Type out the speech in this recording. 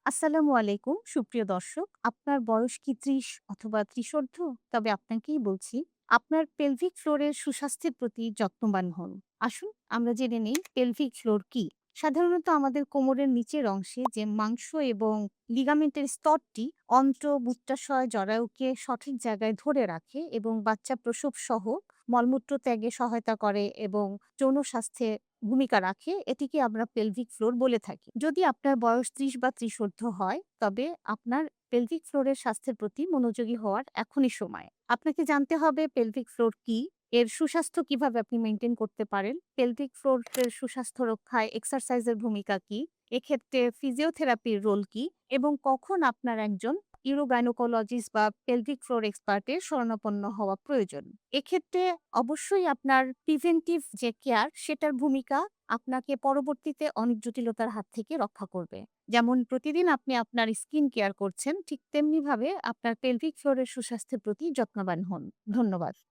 আসসালামু আলাইকুম সুপ্রিয় দর্শক। আপনার বয়স কি ৩০ অথবা ত্রিশোর্ধ্ব? তবে আপনাকেই বলছি, আপনার পেলভিক ফ্লোরের সুস্বাস্থ্যের প্রতি যত্নবান হন। আসুন আমরা জেনে নেই পেলভিক ফ্লোর কি? সাধারণত আমাদের কোমরের নিচের অংশে যে মাংস এবং লিগামেন্টের স্তরটি অন্ত্র, মূত্রাশয়, জরায়ুকে সঠিক জায়গায় ধরে রাখে এবং বাচ্চা প্রসব সহ মলমূত্র ত্যাগে সহায়তা করে এবং যৌন স্বাস্থ্যে ভূমিকা রাখে। এটিকে আমরা পেলভিক ফ্লোর বলে থাকি। যদি আপনার বয়স ৩০ বা ত্রিশোর্ধ্ব হয়, তবে আপনার পেলভিক ফ্লোরের স্বাস্থ্যের প্রতি মনোযোগী হওয়ার এখনই সময়। আপনাকে জানতে হবে পেলভিক ফ্লোর কি? এর সুস্বাস্থ্য কিভাবে আপনি মেইনটেইন করতে পারেন? পেলভিক ফ্লোরের সুস্বাস্থ্য রক্ষায় এক্সারসাইজের ভূমিকা কি? এক্ষেত্রে ফিজিওথেরাপির রোল কি? এবং কখন আপনার একজন ইউরোগাইনোকোলজিস্ট বা পেলভিক ফ্লোর এক্সপার্টের শরণাপন্ন হওয়া প্রয়োজন? এক্ষেত্রে অবশ্যই আপনার প্রিভেন্টিভ যে কেয়ার সেটার ভূমিকা আপনাকে পরবর্তীতে অনেক জটিলতার হাত থেকে রক্ষা করবে। যেমন প্রতিদিন আপনি আপনার স্কিন কেয়ার করছেন, ঠিক তেমনিভাবে আপনার পেলভিক ফ্লোরের সুস্বাস্থ্যের প্রতি যত্নবান হন। ধন্যবাদ।